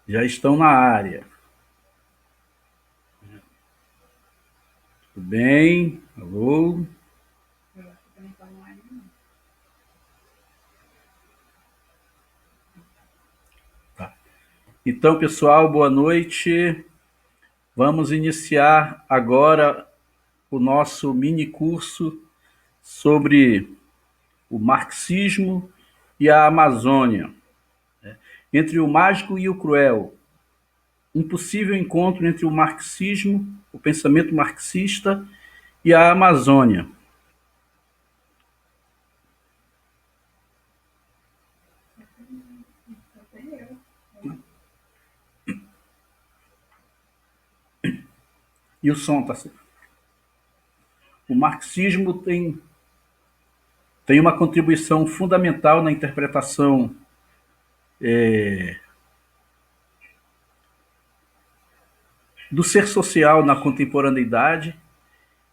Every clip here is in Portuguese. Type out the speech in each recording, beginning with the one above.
Já estão na área. Tudo bem? Alô? Tá. Então, pessoal, boa noite. Vamos iniciar agora o nosso mini curso sobre o marxismo e a Amazônia. Entre o mágico e o cruel. Um possível encontro entre o marxismo, o pensamento marxista e a Amazônia. E o som está certo. O marxismo tem uma contribuição fundamental na interpretação do ser social na contemporaneidade,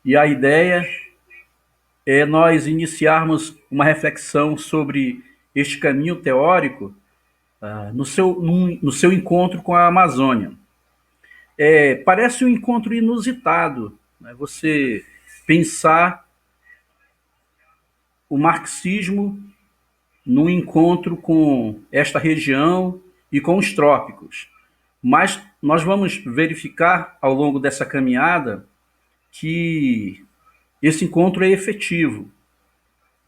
e a ideia é nós iniciarmos uma reflexão sobre este caminho teórico no seu encontro com a Amazônia. Parece um encontro inusitado, né? Você pensar o marxismo num encontro com esta região e com os trópicos. Mas nós vamos verificar ao longo dessa caminhada que esse encontro é efetivo,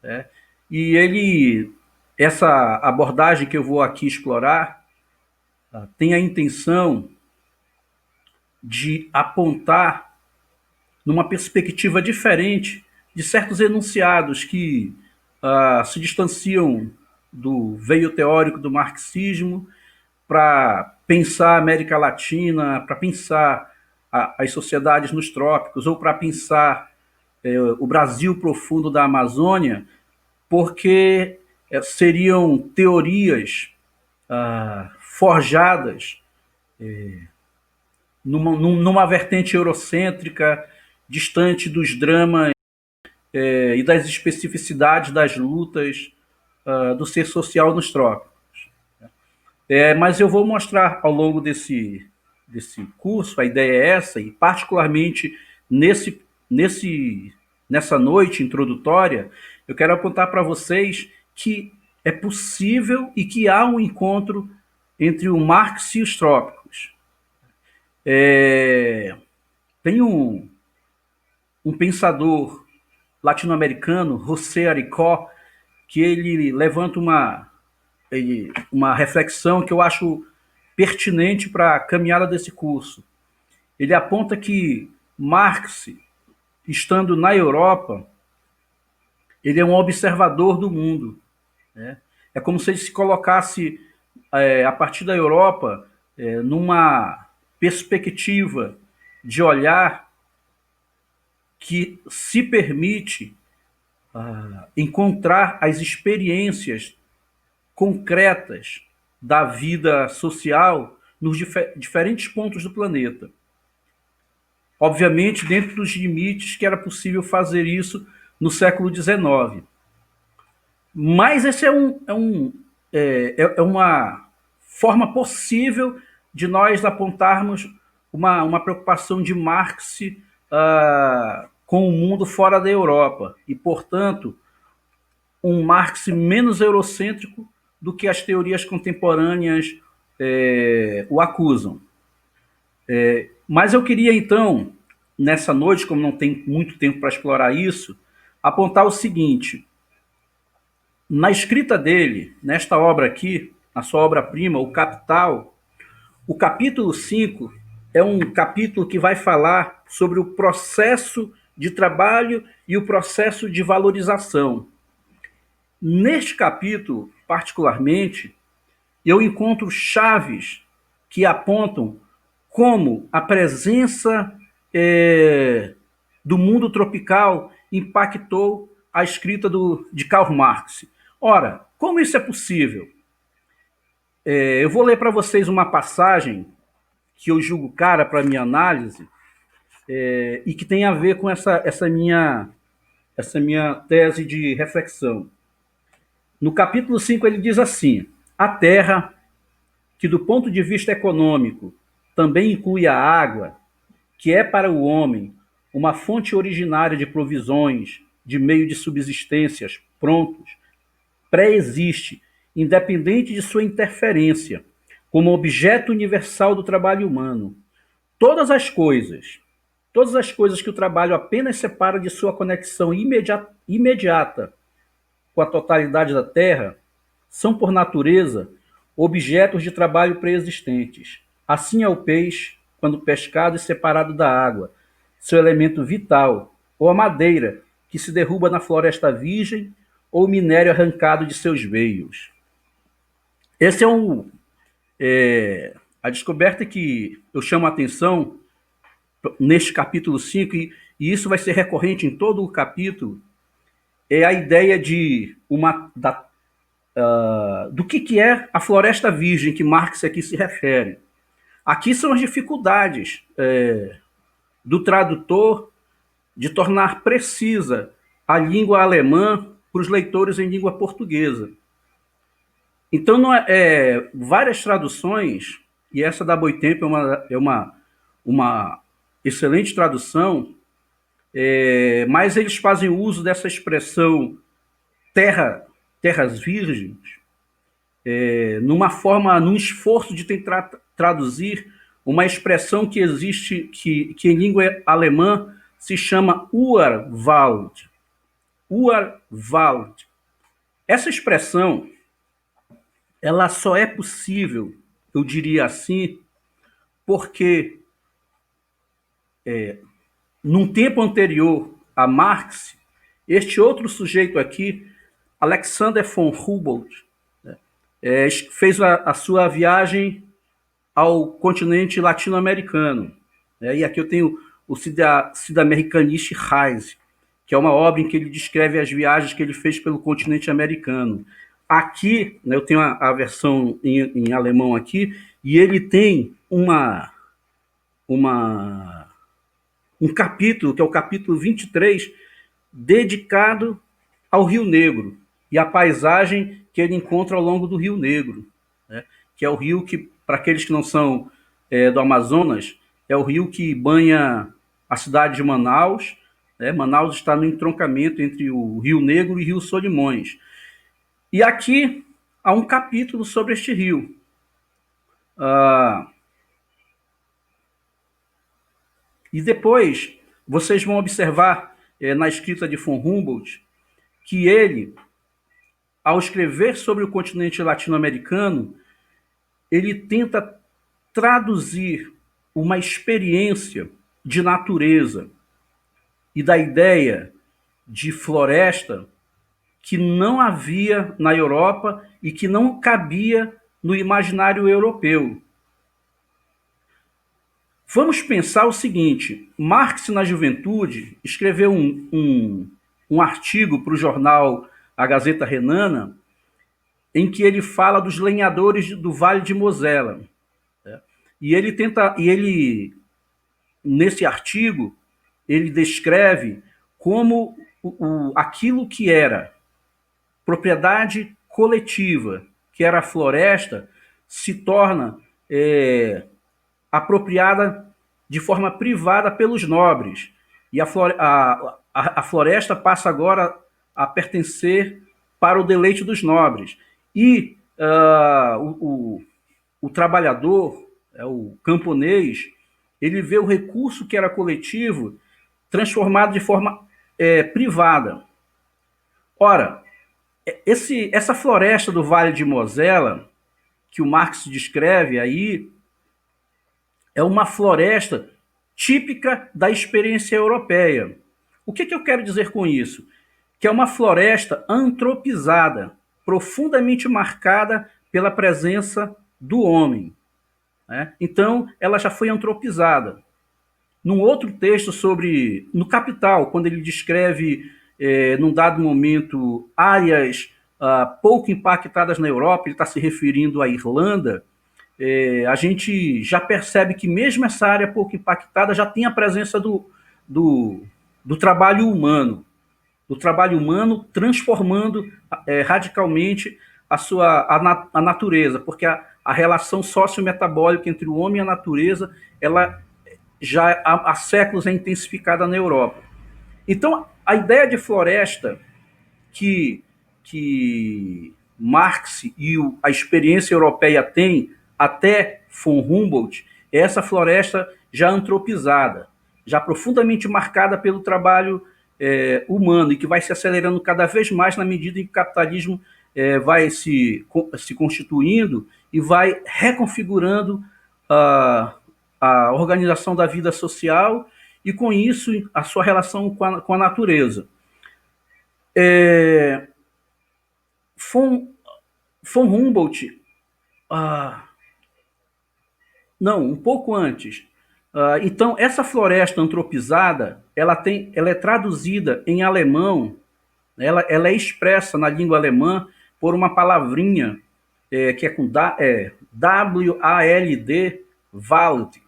né? E essa abordagem que eu vou aqui explorar, tem a intenção de apontar numa perspectiva diferente de certos enunciados que se distanciam do veio teórico do marxismo para pensar a América Latina, para pensar as sociedades nos trópicos, ou para pensar o Brasil profundo da Amazônia, porque seriam teorias forjadas numa vertente eurocêntrica, distante dos dramas e das especificidades das lutas do ser social nos trópicos. Mas eu vou mostrar ao longo desse curso, a ideia é essa, e particularmente nesse, nessa noite introdutória, eu quero apontar para vocês que é possível e que há um encontro entre o Marx e os trópicos. Tem um pensador latino-americano, José Aricó, que ele levanta uma reflexão que eu acho pertinente para a caminhada desse curso. Ele aponta que Marx, estando na Europa, ele é um observador do mundo, né? É como se ele se colocasse, a partir da Europa, numa perspectiva de olhar que se permite encontrar as experiências concretas da vida social nos diferentes pontos do planeta. Obviamente, dentro dos limites que era possível fazer isso no século XIX. Mas esse é uma forma possível de nós apontarmos uma preocupação de Marx com o mundo fora da Europa e, portanto, um Marx menos eurocêntrico do que as teorias contemporâneas o acusam. Mas eu queria, então, nessa noite, como não tem muito tempo para explorar isso, apontar o seguinte: na escrita dele, nesta obra aqui, a sua obra-prima, O Capital, o capítulo 5 é um capítulo que vai falar sobre o processo de trabalho e o processo de valorização. Neste capítulo, particularmente, eu encontro chaves que apontam como a presença do mundo tropical impactou a escrita de Karl Marx. Ora, como isso é possível? Eu vou ler para vocês uma passagem que eu julgo cara para a minha análise e que tem a ver com essa minha tese de reflexão. No capítulo 5 ele diz assim: a Terra que do ponto de vista econômico também inclui a água, que é para o homem uma fonte originária de provisões, de meio de subsistências prontos, pré-existe, independente de sua interferência, como objeto universal do trabalho humano. Todas as coisas, todas as coisas que o trabalho apenas separa de sua conexão imediata com a totalidade da Terra, são, por natureza, objetos de trabalho pré-existentes. Assim é o peixe, quando pescado e separado da água, seu elemento vital, ou a madeira, que se derruba na floresta virgem, ou o minério arrancado de seus veios. Esse é a descoberta que eu chamo a atenção neste capítulo 5, e isso vai ser recorrente em todo o capítulo, é a ideia do que é a floresta virgem que Marx aqui se refere. Aqui são as dificuldades do tradutor de tornar precisa a língua alemã para os leitores em língua portuguesa. Então, várias traduções, e essa da Boitempo é uma excelente tradução, mas eles fazem uso dessa expressão terras virgens, num esforço de tentar traduzir uma expressão que existe, que em língua alemã se chama Urwald. Urwald. Essa expressão, ela só é possível, eu diria assim, porque num tempo anterior a Marx, este outro sujeito aqui, Alexander von Humboldt, fez a sua viagem ao continente latino-americano. E aqui eu tenho o Südamerikanische Reise, que é uma obra em que ele descreve as viagens que ele fez pelo continente americano. Aqui, eu tenho a versão em alemão aqui, e ele tem um capítulo, que é o capítulo 23, dedicado ao Rio Negro e à paisagem que ele encontra ao longo do Rio Negro, que é o rio que, para aqueles que não são do Amazonas, é o rio que banha a cidade de Manaus. Manaus está no entroncamento entre o Rio Negro e o Rio Solimões. E aqui há um capítulo sobre este rio. E depois vocês vão observar na escrita de von Humboldt que ele, ao escrever sobre o continente latino-americano, ele tenta traduzir uma experiência de natureza e da ideia de floresta que não havia na Europa e que não cabia no imaginário europeu. Vamos pensar o seguinte: Marx, na juventude, escreveu um artigo para o jornal A Gazeta Renana, em que ele fala dos lenhadores do Vale de Mosela. E nesse artigo, ele descreve como aquilo que era propriedade coletiva, que era a floresta, se torna apropriada de forma privada pelos nobres. E a floresta passa agora a pertencer para o deleite dos nobres. E o trabalhador, o camponês, ele vê o recurso que era coletivo transformado de forma privada. Ora, essa floresta do Vale de Mosela, que o Marx descreve aí, é uma floresta típica da experiência europeia. O que eu quero dizer com isso? Que é uma floresta antropizada, profundamente marcada pela presença do homem. Então, ela já foi antropizada. Num outro texto no Capital, quando ele descreve, num dado momento, áreas pouco impactadas na Europa, ele está se referindo à Irlanda, a gente já percebe que mesmo essa área pouco impactada já tem a presença do trabalho humano, transformando radicalmente a natureza, porque a a relação sociometabólica entre o homem e a natureza, ela já há séculos é intensificada na Europa. Então, a ideia de floresta que Marx e a experiência europeia têm até von Humboldt é essa floresta já antropizada, já profundamente marcada pelo trabalho humano e que vai se acelerando cada vez mais na medida em que o capitalismo vai se constituindo e vai reconfigurando a organização da vida social e, com isso, a sua relação com a natureza. Von Humboldt, não, um pouco antes. Então, essa floresta antropizada, ela é traduzida em alemão, ela é expressa na língua alemã por uma palavrinha que é com W-A-L-D, Wald.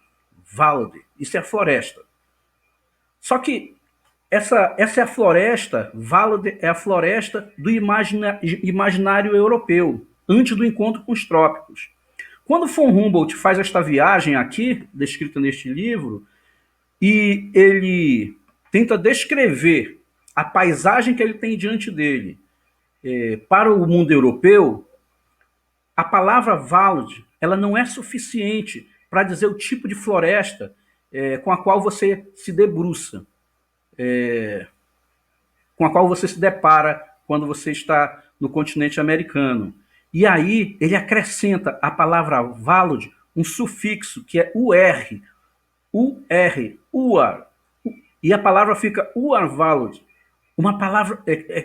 Wald. Isso é floresta. Só que essa é a floresta, Wald é a floresta do imaginário europeu, antes do encontro com os trópicos. Quando von Humboldt faz esta viagem aqui, descrita neste livro, e ele tenta descrever a paisagem que ele tem diante dele para o mundo europeu, a palavra Wald, ela não é suficiente para dizer o tipo de floresta com a qual você se debruça, com a qual você se depara quando você está no continente americano. E aí ele acrescenta a palavra Wald um sufixo que é UR, UR, e a palavra fica Urwald. Uma palavra.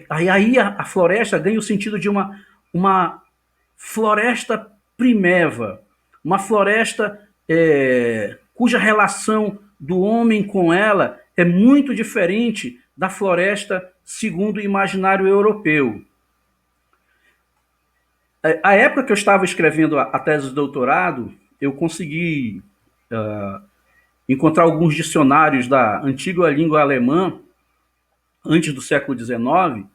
Aí a floresta ganha o sentido de uma floresta primeva, uma floresta cuja relação do homem com ela é muito diferente da floresta segundo o imaginário europeu. A época que eu estava escrevendo a tese de doutorado, eu consegui encontrar alguns dicionários da antiga língua alemã, antes do século XIX,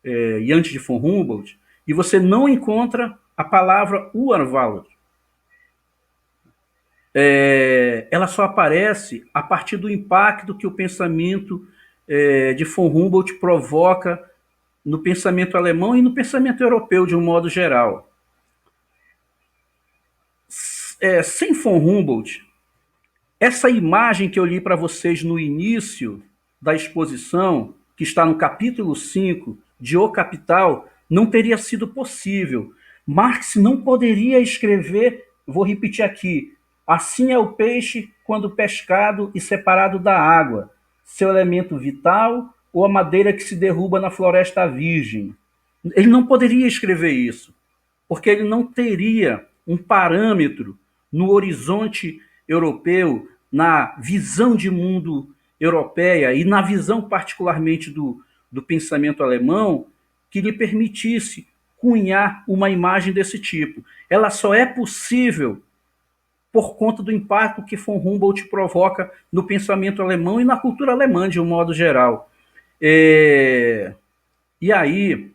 e antes de von Humboldt, e você não encontra a palavra Urwald. Ela só aparece a partir do impacto que o pensamento de von Humboldt provoca no pensamento alemão e no pensamento europeu de um modo geral. Sem von Humboldt, essa imagem que eu li para vocês no início da exposição, que está no capítulo 5 de O Capital, não teria sido possível. Marx não poderia escrever, vou repetir aqui, assim é o peixe quando pescado e separado da água, seu elemento vital ou a madeira que se derruba na floresta virgem. Ele não poderia escrever isso, porque ele não teria um parâmetro no horizonte europeu, na visão de mundo europeia e na visão particularmente do pensamento alemão, que lhe permitisse cunhar uma imagem desse tipo. Ela só é possível por conta do impacto que von Humboldt provoca no pensamento alemão e na cultura alemã, de um modo geral. E aí,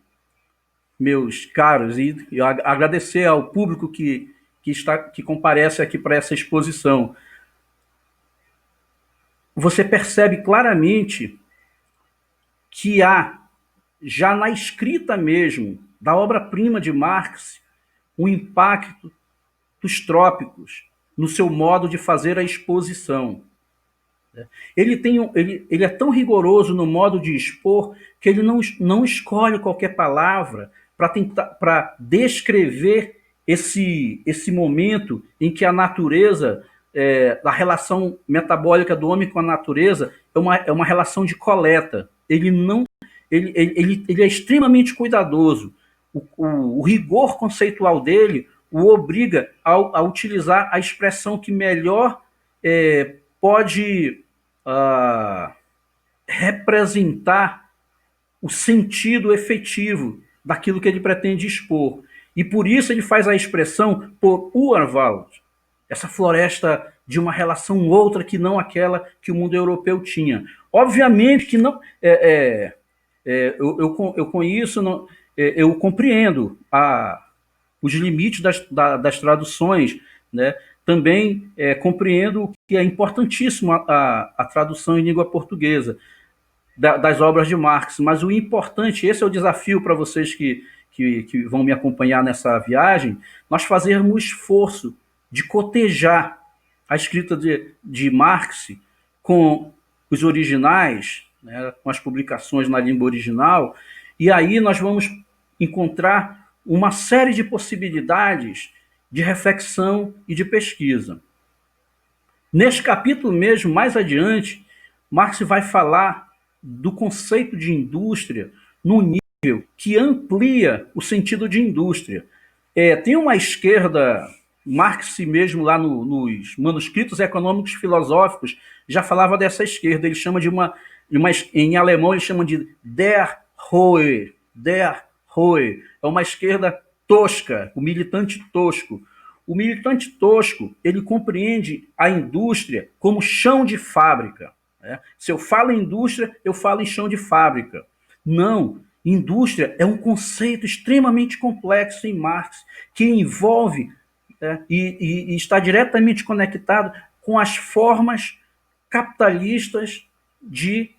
meus caros, e agradecer ao público que comparece aqui para essa exposição, você percebe claramente que há, já na escrita mesmo, da obra-prima de Marx, um impacto dos trópicos no seu modo de fazer a exposição. Ele é tão rigoroso no modo de expor que ele não escolhe qualquer palavra para descrever esse momento em que a natureza, a relação metabólica do homem com a natureza é uma relação de coleta. Ele é extremamente cuidadoso. O rigor conceitual dele o obriga a utilizar a expressão que melhor pode representar o sentido efetivo daquilo que ele pretende expor. E por isso ele faz a expressão por Urwald, essa floresta de uma relação outra que não aquela que o mundo europeu tinha. Obviamente que não. Eu conheço, eu compreendo os limites das traduções, né? Também compreendo que é importantíssimo a tradução em língua portuguesa das obras de Marx, mas o importante, esse é o desafio para vocês que vão me acompanhar nessa viagem, nós fazermos o esforço de cotejar a escrita de Marx com os originais, né, com as publicações na língua original, e aí nós vamos encontrar uma série de possibilidades de reflexão e de pesquisa. Neste capítulo mesmo, mais adiante, Marx vai falar do conceito de indústria num nível que amplia o sentido de indústria. Tem uma esquerda, Marx mesmo lá nos manuscritos econômicos filosóficos já falava dessa esquerda, ele chama em alemão ele chama de der Hohe, é uma esquerda tosca, o militante tosco. O militante tosco, ele compreende a indústria como chão de fábrica. Né? Se eu falo em indústria, eu falo em chão de fábrica. Não, indústria é um conceito extremamente complexo em Marx, que envolve e está diretamente conectado com as formas capitalistas de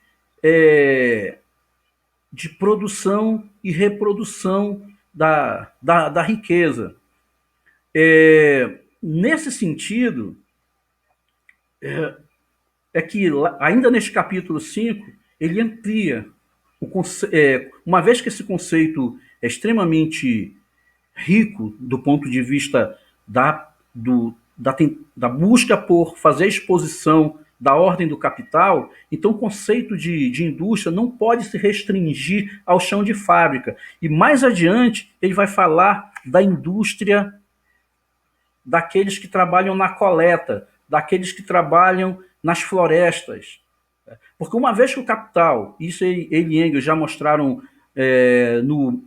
produção e reprodução da riqueza. Nesse sentido, que ainda neste capítulo 5, ele amplia, uma vez que esse conceito é extremamente rico do ponto de vista da busca por fazer a exposição da ordem do capital, então o conceito de indústria não pode se restringir ao chão de fábrica. E mais adiante ele vai falar da indústria daqueles que trabalham na coleta, daqueles que trabalham nas florestas. Porque uma vez que o capital, isso ele e Engels já mostraram no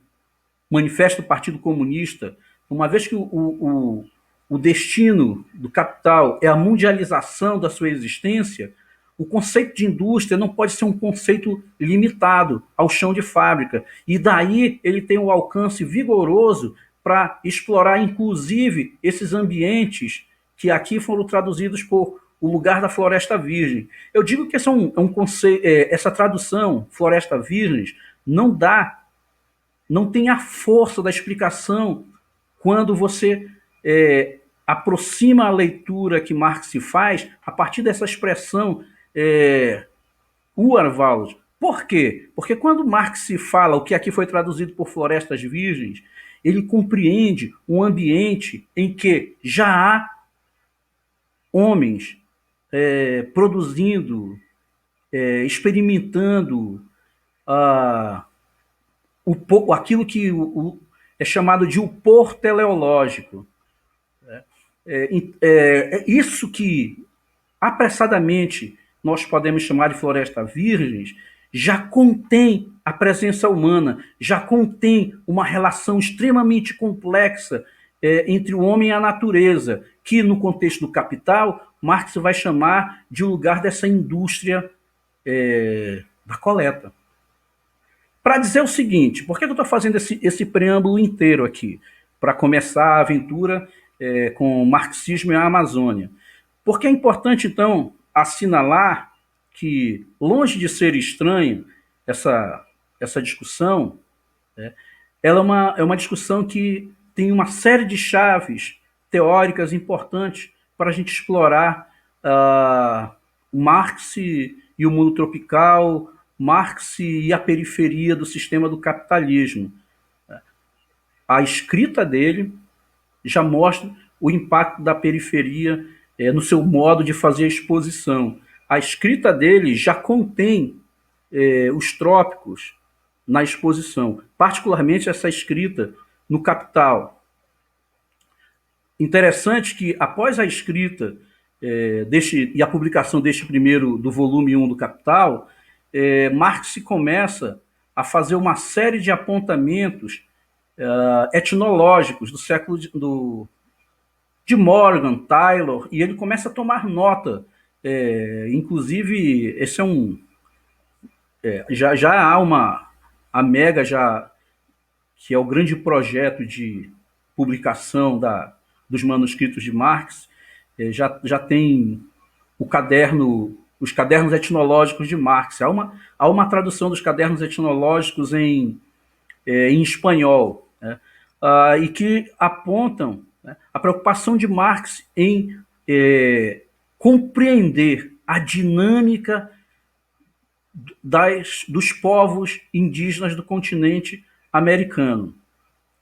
Manifesto do Partido Comunista, uma vez que o destino do capital é a mundialização da sua existência, o conceito de indústria não pode ser um conceito limitado ao chão de fábrica. E daí ele tem um alcance vigoroso para explorar, inclusive, esses ambientes que aqui foram traduzidos por o lugar da floresta virgem. Eu digo que esse é um conceito, essa tradução, floresta virgem, não tem a força da explicação quando você aproxima a leitura que Marx se faz a partir dessa expressão Urwald. Por quê? Porque quando Marx se fala, o que aqui foi traduzido por florestas virgens, ele compreende um ambiente em que já há homens produzindo, experimentando aquilo que é chamado de upor teleológico. Isso que apressadamente nós podemos chamar de floresta virgens, já contém a presença humana, já contém uma relação extremamente complexa entre o homem e a natureza, que no contexto do capital, Marx vai chamar de um lugar dessa indústria da coleta. Para dizer o seguinte, por que eu estou fazendo esse preâmbulo inteiro aqui? Para começar a aventura com o marxismo e a Amazônia. Porque é importante, então, assinalar que, longe de ser estranho essa discussão, ela é uma discussão que tem uma série de chaves teóricas importantes para a gente explorar Marx e o mundo tropical, Marx e a periferia do sistema do capitalismo. A escrita dele já mostra o impacto da periferia no seu modo de fazer a exposição. A escrita dele já contém os trópicos na exposição, particularmente essa escrita no Capital. Interessante que, após a escrita e a publicação deste primeiro, do volume 1 do Capital, Marx começa a fazer uma série de apontamentos etnológicos do século de Morgan, Taylor, e ele começa a tomar nota. Inclusive, esse já há a Mega, que é o grande projeto de publicação dos manuscritos de Marx, já tem os cadernos etnológicos de Marx. Há uma tradução dos cadernos etnológicos em espanhol, né? E que apontam, né, a preocupação de Marx em compreender a dinâmica dos povos indígenas do continente americano.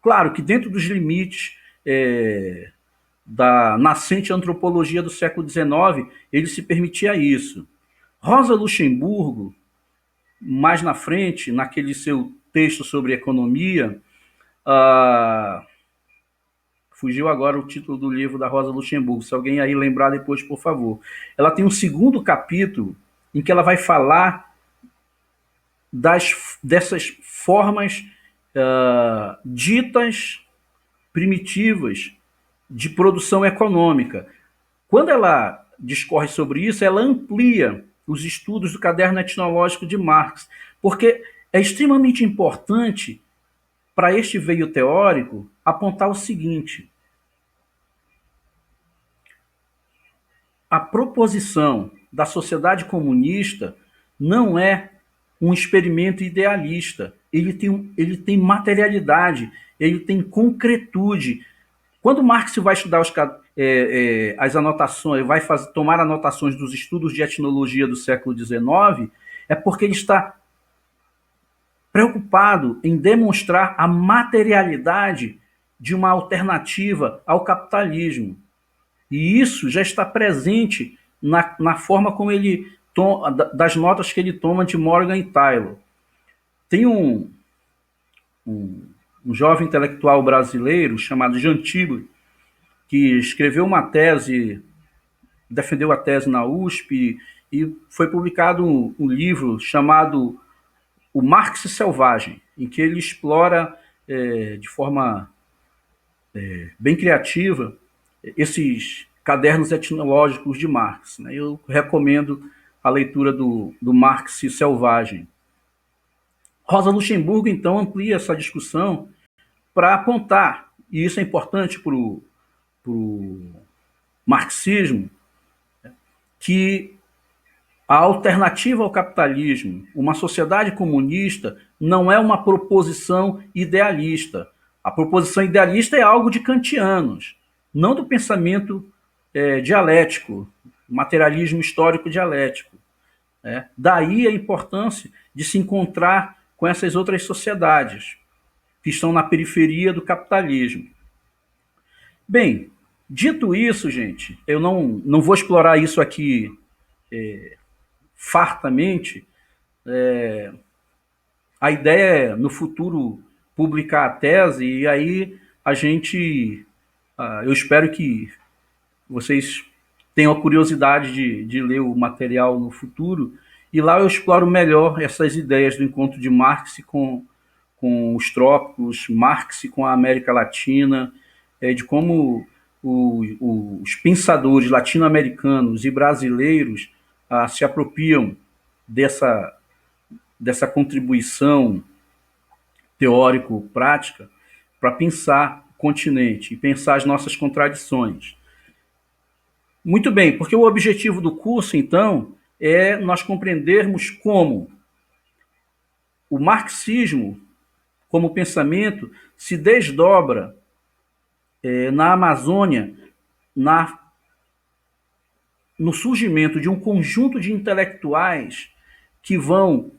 Claro que dentro dos limites da nascente antropologia do século XIX, ele se permitia isso. Rosa Luxemburgo, mais na frente, naquele seu texto sobre economia, fugiu agora o título do livro da Rosa Luxemburgo, se alguém aí lembrar depois, por favor. Ela tem um segundo capítulo em que ela vai falar dessas formas ditas primitivas de produção econômica. Quando ela discorre sobre isso, ela amplia os estudos do caderno etnológico de Marx, porque é extremamente importante para este veio teórico apontar o seguinte: a proposição da sociedade comunista não é um experimento idealista. Ele tem materialidade, ele tem concretude. Quando Marx vai estudar as anotações, tomar anotações dos estudos de etnologia do século XIX, é porque ele está preocupado em demonstrar a materialidade de uma alternativa ao capitalismo. E isso já está presente na forma como das notas que ele toma de Morgan e Taylor. Tem um jovem intelectual brasileiro chamado Jean Tigre, que escreveu uma tese, defendeu a tese na USP, e foi publicado um livro chamado O Marx Selvagem, em que ele explora de forma bem criativa esses cadernos etnológicos de Marx, né? Eu recomendo a leitura do Marx Selvagem. Rosa Luxemburgo, então, amplia essa discussão para apontar, e isso é importante para o marxismo, que a alternativa ao capitalismo, uma sociedade comunista, não é uma proposição idealista. A proposição idealista é algo de kantianos, não do pensamento dialético, materialismo histórico dialético. Daí a importância de se encontrar com essas outras sociedades que estão na periferia do capitalismo. Bem, dito isso, gente, eu não vou explorar isso aqui fartamente. A ideia é, no futuro, publicar a tese, e aí eu espero que vocês tenham a curiosidade de ler o material no futuro, e lá eu exploro melhor essas ideias do encontro de Marx com os trópicos, Marx com a América Latina, de como os pensadores latino-americanos e brasileiros se apropriam dessa contribuição teórico-prática para pensar o continente e pensar as nossas contradições. Muito bem, porque o objetivo do curso, então, é nós compreendermos como o marxismo, como pensamento, se desdobra na Amazônia, no surgimento de um conjunto de intelectuais que vão,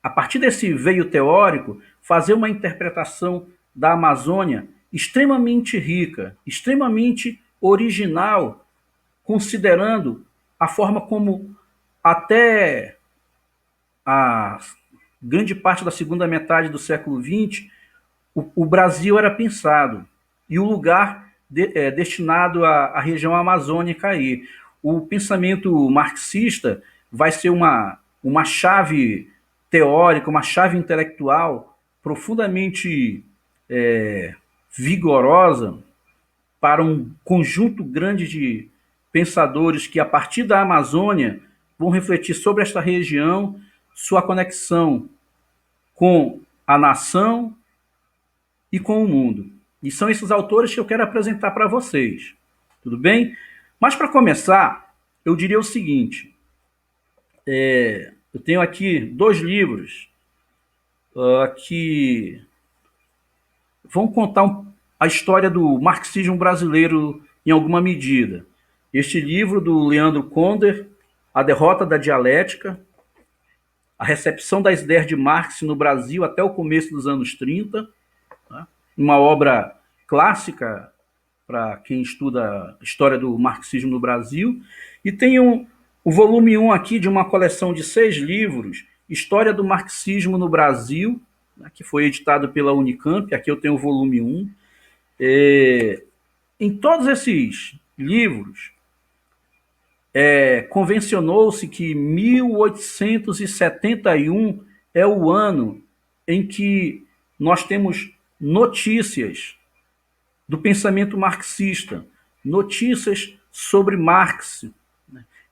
a partir desse veio teórico, fazer uma interpretação da Amazônia extremamente rica, extremamente original, considerando a forma como até a grande parte da segunda metade do século XX o Brasil era pensado, e o lugar destinado à região amazônica aí. O pensamento marxista vai ser uma chave teórica, uma chave intelectual profundamente vigorosa para um conjunto grande de pensadores que, a partir da Amazônia, vão refletir sobre esta região, sua conexão com a nação e com o mundo. E são esses autores que eu quero apresentar para vocês. Tudo bem? Mas para começar, eu diria o seguinte: eu tenho aqui 2 livros que vão contar a história do marxismo brasileiro em alguma medida. Este livro do Leandro Conder, A Derrota da Dialética, a recepção das ideias de Marx no Brasil até o começo dos anos 30, né? Uma obra clássica para quem estuda a história do marxismo no Brasil. E tem o volume 1 aqui de uma coleção de 6 livros, História do Marxismo no Brasil, né, que foi editado pela Unicamp. Aqui eu tenho o volume 1. Em todos esses livros, convencionou-se que 1871 é o ano em que nós temos notícias do pensamento marxista, notícias sobre Marx.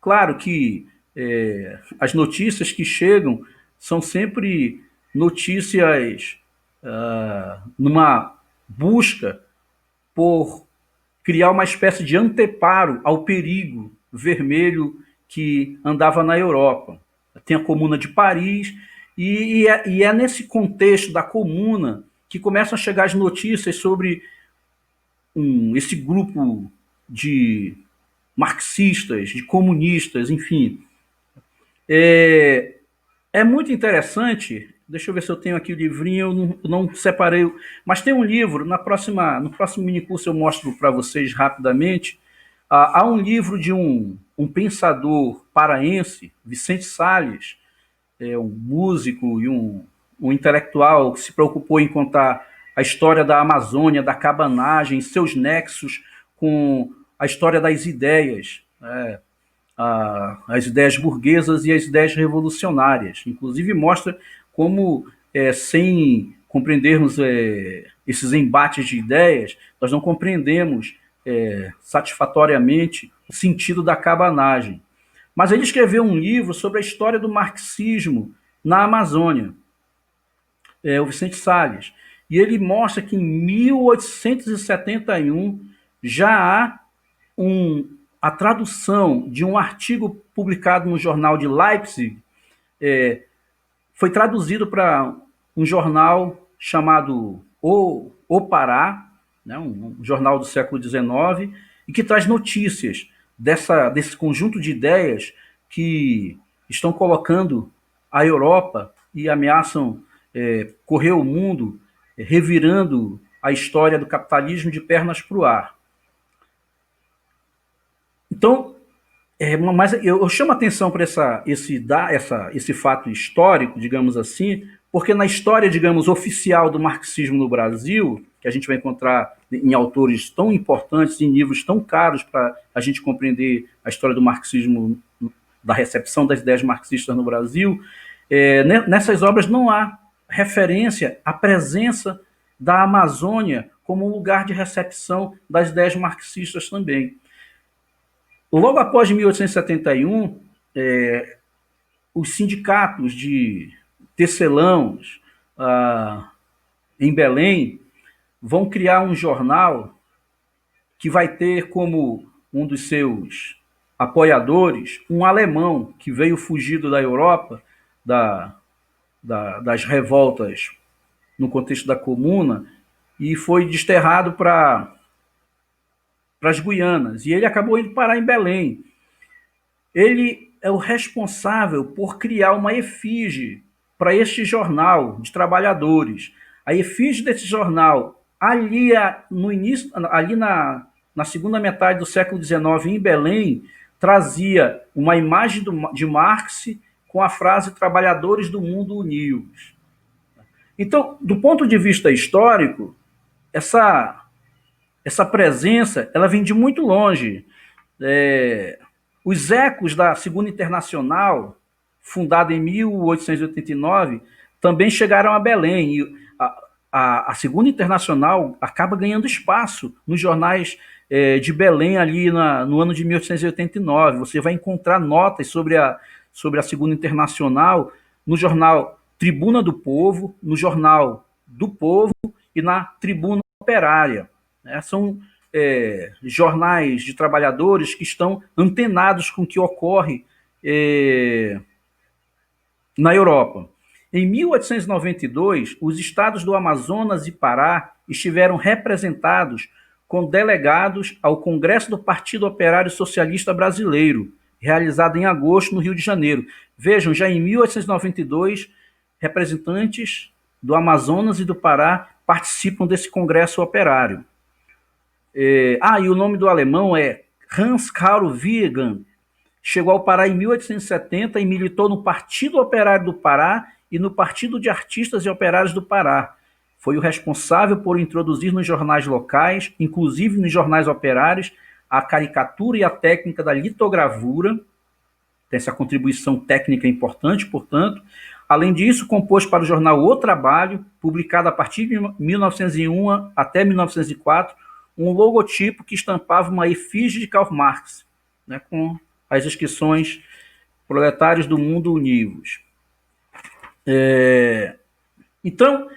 Claro que as notícias que chegam são sempre notícias numa busca por criar uma espécie de anteparo ao perigo vermelho que andava na Europa. Tem a Comuna de Paris, e é nesse contexto da Comuna que começam a chegar as notícias sobre esse grupo de marxistas, de comunistas, enfim. É muito interessante. Deixa eu ver se eu tenho aqui o livrinho, eu não separei, mas tem um livro, no próximo minicurso eu mostro para vocês rapidamente. Há um livro de um pensador paraense, Vicente Salles, um músico e um intelectual que se preocupou em contar a história da Amazônia, da cabanagem, seus nexos com a história das ideias, as ideias burguesas e as ideias revolucionárias. Inclusive mostra como, sem compreendermos esses embates de ideias, nós não compreendemos satisfatoriamente o sentido da cabanagem. Mas ele escreveu um livro sobre a história do marxismo na Amazônia, o Vicente Salles. E ele mostra que em 1871 já há a tradução de um artigo publicado no jornal de Leipzig. Foi traduzido para um jornal chamado O Pará, né, um jornal do século XIX, e que traz notícias desse conjunto de ideias que estão colocando a Europa e ameaçam correr o mundo, revirando a história do capitalismo de pernas para o ar. Então, mas eu chamo a atenção para esse fato histórico, digamos assim, porque na história, digamos, oficial do marxismo no Brasil, que a gente vai encontrar em autores tão importantes, em livros tão caros para a gente compreender a história do marxismo, da recepção das ideias marxistas no Brasil, nessas obras não há referência à presença da Amazônia como um lugar de recepção das ideias marxistas também. Logo após 1871, os sindicatos de tecelãos em Belém vão criar um jornal que vai ter como um dos seus apoiadores um alemão que veio fugido da Europa, das revoltas no contexto da Comuna, e foi desterrado para as Guianas, e ele acabou indo parar em Belém. Ele é o responsável por criar uma efígie para este jornal de trabalhadores. A efígie desse jornal, ali no início, ali na segunda metade do século XIX, em Belém, trazia uma imagem de Marx com a frase "Trabalhadores do mundo unidos". Então, do ponto de vista histórico, essa presença ela vem de muito longe. Os ecos da Segunda Internacional, fundada em 1889, também chegaram a Belém. E a Segunda Internacional acaba ganhando espaço nos jornais de Belém ali no ano de 1889. Você vai encontrar notas sobre a Segunda Internacional no jornal Tribuna do Povo, no Jornal do Povo e na Tribuna Operária. São jornais de trabalhadores que estão antenados com o que ocorre na Europa. Em 1892, os estados do Amazonas e Pará estiveram representados com delegados ao Congresso do Partido Operário Socialista Brasileiro, realizado em agosto no Rio de Janeiro. Vejam, já em 1892, representantes do Amazonas e do Pará participam desse Congresso Operário. E o nome do alemão é Hans Karl Wiegand. Chegou ao Pará em 1870 e militou no Partido Operário do Pará e no Partido de Artistas e Operários do Pará. Foi o responsável por introduzir nos jornais locais, inclusive nos jornais operários, a caricatura e a técnica da litogravura. Tem essa contribuição técnica importante, portanto. Além disso, compôs para o jornal O Trabalho, publicado a partir de 1901 até 1904, um logotipo que estampava uma efígie de Karl Marx, com as inscrições Proletários do Mundo Univos. Então,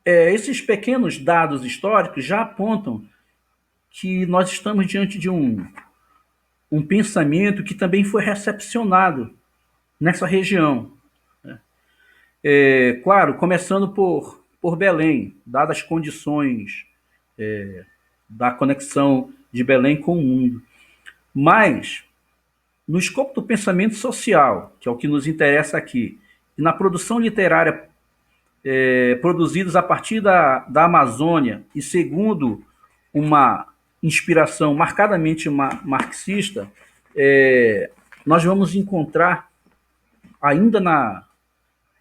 esses pequenos dados históricos já apontam que nós estamos diante de um pensamento que também foi recepcionado nessa região. Claro, começando por Belém, dadas as condições da conexão de Belém com o mundo. Mas, no escopo do pensamento social, que é o que nos interessa aqui, e na produção literária produzidos a partir da Amazônia e segundo uma inspiração marcadamente marxista, nós vamos encontrar ainda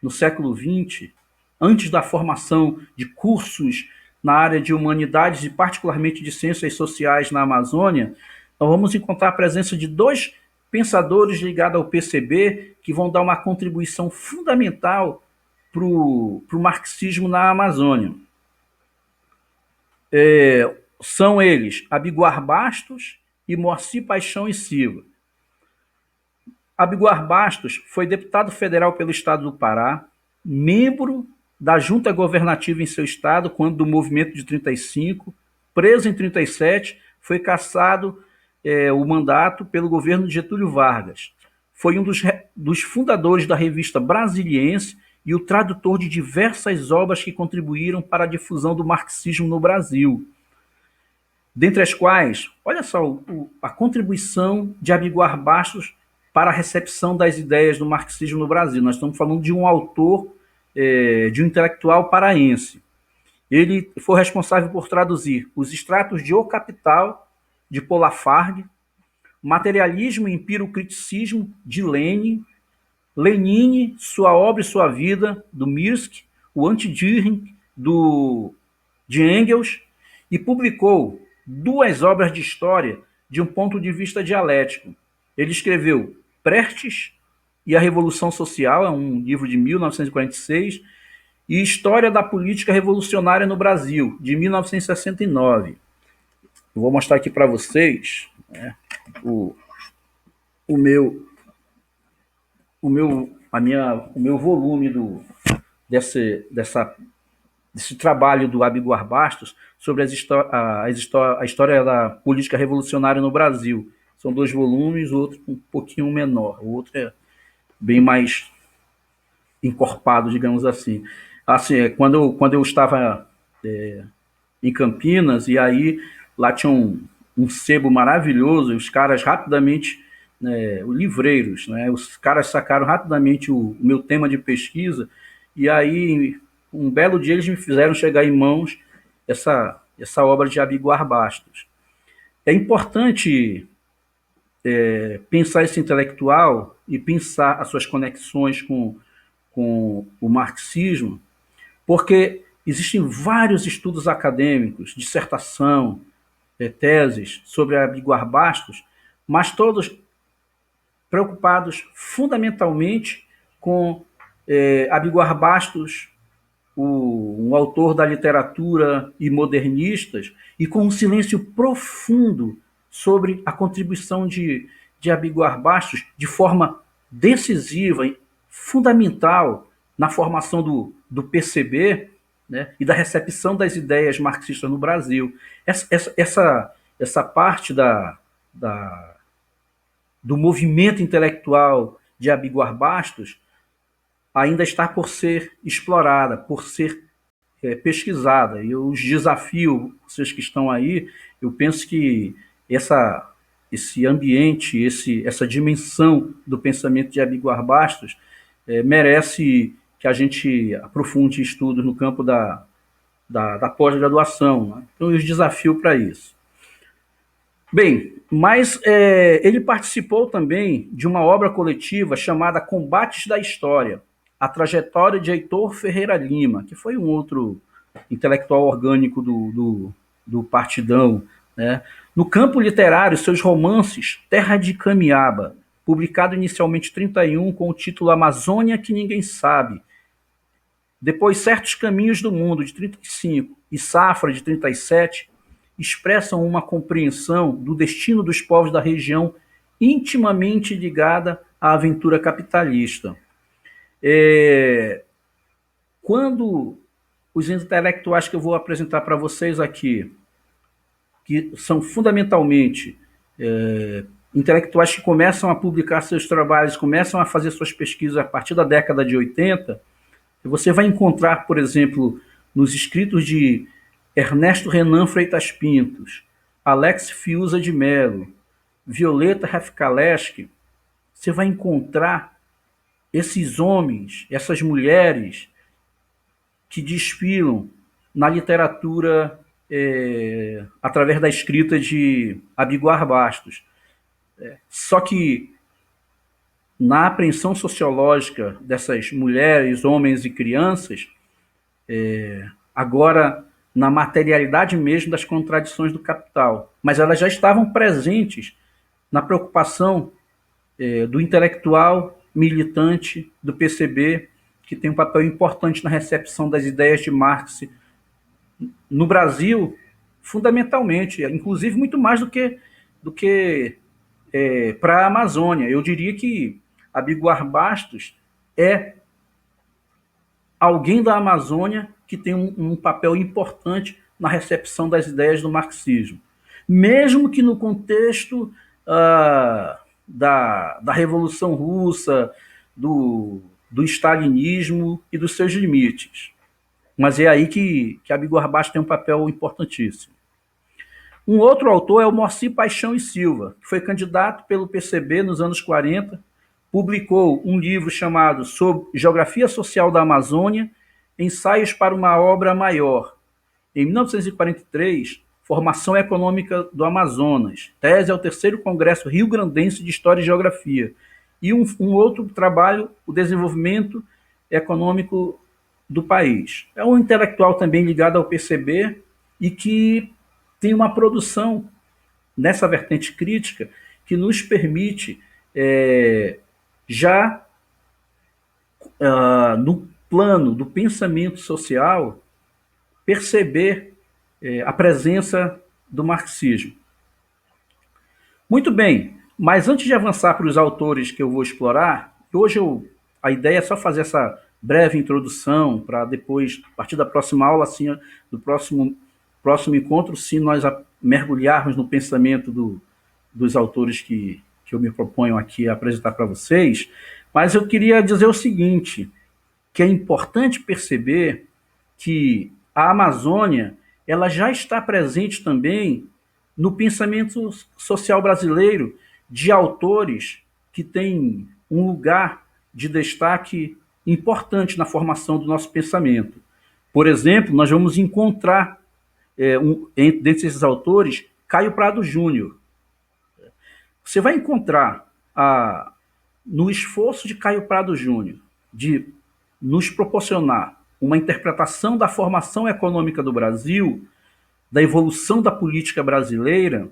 no século XX, antes da formação de cursos na área de humanidades e particularmente de ciências sociais na Amazônia, nós vamos encontrar a presença de dois pensadores ligados ao PCB que vão dar uma contribuição fundamental para o marxismo na Amazônia. São eles Abiguar Bastos e Moacir Paixão e Silva. Abiguar Bastos foi deputado federal pelo estado do Pará, membro da junta governativa em seu estado quando do movimento de 35, preso em 37, foi cassado o mandato pelo governo de Getúlio Vargas. Foi um dos fundadores da revista Brasiliense e o tradutor de diversas obras que contribuíram para a difusão do marxismo no Brasil. Dentre as quais, olha só, a contribuição de Abiguar Bastos para a recepção das ideias do marxismo no Brasil. Nós estamos falando de um autor, de um intelectual paraense. Ele foi responsável por traduzir os extratos de O Capital, de Paul Lafargue, Materialismo e Empirocriticismo, de Lenin, Lenine, Sua Obra e Sua Vida, do Mirsky, o Anti-Dühring, de Engels, e publicou 2 obras de história de um ponto de vista dialético. Ele escreveu Prestes e a Revolução Social, é um livro de 1946, e História da Política Revolucionária no Brasil, de 1969. Eu vou mostrar aqui para vocês o meu volume desse trabalho do Abiguar Bastos sobre a história da política revolucionária no Brasil. São 2 volumes, o outro um pouquinho menor, o outro é bem mais encorpado, digamos assim. Quando eu estava em Campinas, e aí lá tinha um sebo maravilhoso, e os caras rapidamente, livreiros, os caras sacaram rapidamente o meu tema de pesquisa, e aí um belo dia eles me fizeram chegar em mãos essa obra de Abiguar Bastos. É importante pensar esse intelectual e pensar as suas conexões com o marxismo, porque existem vários estudos acadêmicos, dissertação, teses sobre Abiguar Bastos, mas todos preocupados fundamentalmente com Abiguar Bastos, um autor da literatura e modernistas, e com um silêncio profundo sobre a contribuição de Abiguar Bastos de forma decisiva e fundamental na formação do PCB, né, e da recepção das ideias marxistas no Brasil. Essa parte da, do movimento intelectual de Abílgar Bastos ainda está por ser explorada, por ser pesquisada. E eu os desafio, vocês que estão aí, eu penso que esse ambiente, essa dimensão do pensamento de Abílgar Bastos merece que a gente aprofunde estudos no campo da pós-graduação. Né? Então, eu os desafio para isso. Bem, mas ele participou também de uma obra coletiva chamada Combates da História, a trajetória de Heitor Ferreira Lima, que foi um outro intelectual orgânico do Partidão. Né? No campo literário, seus romances Terra de Camiaba, publicado inicialmente em 31 com o título Amazônia que Ninguém Sabe, depois Certos Caminhos do Mundo, de 35, e Safra, de 37, expressam uma compreensão do destino dos povos da região intimamente ligada à aventura capitalista. Quando os intelectuais que eu vou apresentar para vocês aqui, que são fundamentalmente intelectuais que começam a publicar seus trabalhos, começam a fazer suas pesquisas a partir da década de 80, você vai encontrar, por exemplo, nos escritos de Ernesto Renan Freitas Pintos, Alex Fiuza de Mello, Violeta Rafkaleski, você vai encontrar esses homens, essas mulheres que desfilam na literatura através da escrita de Abílgar Bastos. Só que na apreensão sociológica dessas mulheres, homens e crianças, agora na materialidade mesmo das contradições do capital, mas elas já estavam presentes na preocupação do intelectual militante do PCB, que tem um papel importante na recepção das ideias de Marx no Brasil, fundamentalmente, inclusive muito mais do que para a Amazônia. Eu diria que Abílgar Bastos é alguém da Amazônia que tem um papel importante na recepção das ideias do marxismo. Mesmo que no contexto da Revolução Russa, do stalinismo e dos seus limites. Mas é aí que Abílgar Bastos tem um papel importantíssimo. Um outro autor é o Moacir Paixão e Silva, que foi candidato pelo PCB nos anos 40, publicou um livro chamado Sobre Geografia Social da Amazônia, Ensaios para uma Obra Maior. Em 1943, Formação Econômica do Amazonas, tese ao terceiro Congresso Rio-Grandense de História e Geografia. E um outro trabalho, o Desenvolvimento Econômico do País. É um intelectual também ligado ao PCB e que tem uma produção nessa vertente crítica que nos permite já no plano do pensamento social perceber a presença do marxismo. Muito bem, mas antes de avançar para os autores que eu vou explorar, hoje a ideia é só fazer essa breve introdução para depois, a partir da próxima aula, assim, do próximo encontro, sim, nós mergulharmos no pensamento dos autores que eu me proponho aqui a apresentar para vocês. Mas eu queria dizer o seguinte, que é importante perceber que a Amazônia ela já está presente também no pensamento social brasileiro de autores que têm um lugar de destaque importante na formação do nosso pensamento. Por exemplo, nós vamos encontrar, dentre esses autores, Caio Prado Júnior. Você vai encontrar, no esforço de Caio Prado Júnior, de nos proporcionar uma interpretação da formação econômica do Brasil, da evolução da política brasileira,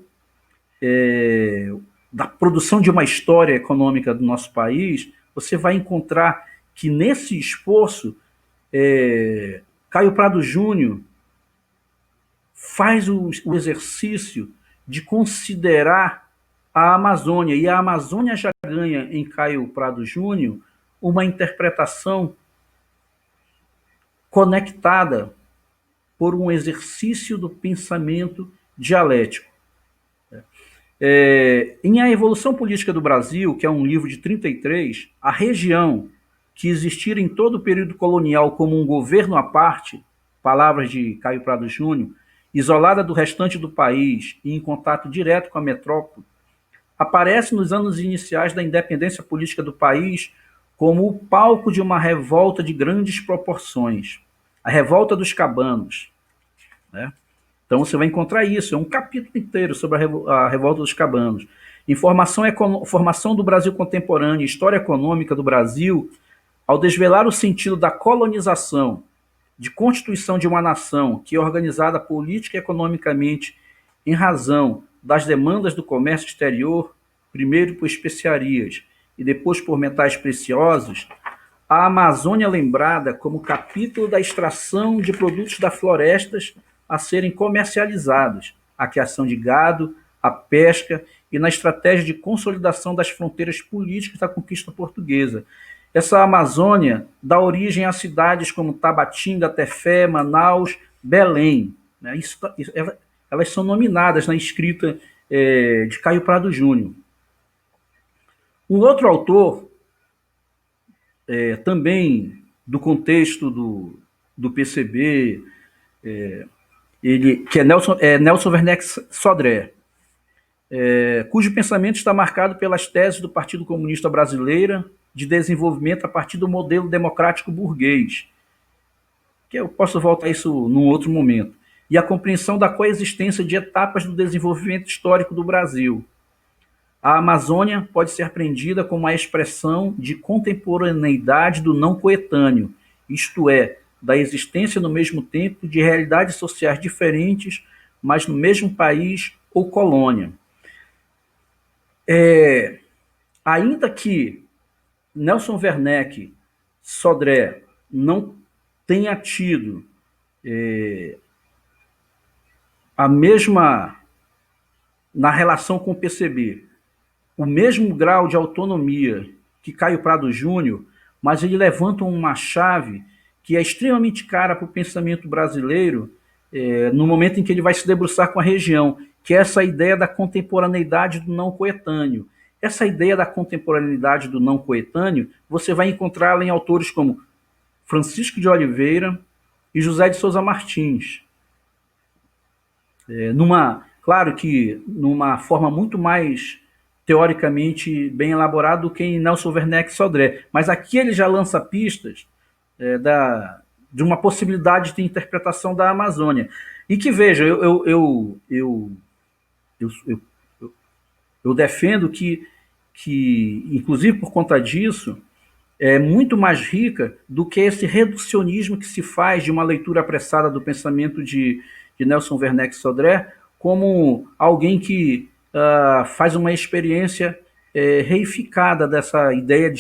da produção de uma história econômica do nosso país, você vai encontrar que nesse esforço, Caio Prado Júnior faz o exercício de considerar a Amazônia, e a Amazônia já ganha em Caio Prado Júnior uma interpretação conectada por um exercício do pensamento dialético. Em A Evolução Política do Brasil, que é um livro de 33, a região que existira em todo o período colonial como um governo à parte, palavras de Caio Prado Júnior, isolada do restante do país e em contato direto com a metrópole, aparece nos anos iniciais da independência política do país como o palco de uma revolta de grandes proporções, a Revolta dos Cabanos, né? Então você vai encontrar isso, é um capítulo inteiro sobre a Revolta dos Cabanos. Formação do Brasil contemporâneo, história econômica do Brasil, ao desvelar o sentido da colonização, de constituição de uma nação que é organizada política e economicamente em razão das demandas do comércio exterior, primeiro por especiarias e depois por metais preciosos, a Amazônia lembrada como capítulo da extração de produtos das florestas a serem comercializados, a criação de gado, a pesca e na estratégia de consolidação das fronteiras políticas da conquista portuguesa. Essa Amazônia dá origem a cidades como Tabatinga, Tefé, Manaus, Belém, né? Elas são nominadas na escrita de Caio Prado Júnior. Um outro autor, também do contexto do PCB, que é Nelson Werneck Sodré, cujo pensamento está marcado pelas teses do Partido Comunista Brasileiro de desenvolvimento a partir do modelo democrático burguês, que eu posso voltar a isso num outro momento, e a compreensão da coexistência de etapas do desenvolvimento histórico do Brasil. A Amazônia pode ser apreendida como a expressão de contemporaneidade do não coetâneo, isto é, da existência no mesmo tempo de realidades sociais diferentes, mas no mesmo país ou colônia. Ainda que Nelson Werneck Sodré não tenha tido a mesma, na relação com o PCB, o mesmo grau de autonomia que Caio Prado Júnior, mas ele levanta uma chave que é extremamente cara para o pensamento brasileiro no momento em que ele vai se debruçar com a região, que é essa ideia da contemporaneidade do não coetâneo. Essa ideia da contemporaneidade do não coetâneo, você vai encontrá-la em autores como Francisco de Oliveira e José de Souza Martins. Claro que numa forma muito mais teoricamente bem elaborada do que em Nelson Werneck Sodré, mas aqui ele já lança pistas de uma possibilidade de interpretação da Amazônia. E que, veja, eu defendo que, inclusive por conta disso, é muito mais rica do que esse reducionismo que se faz de uma leitura apressada do pensamento de Nelson Werneck Sodré como alguém que faz uma experiência reificada dessa ideia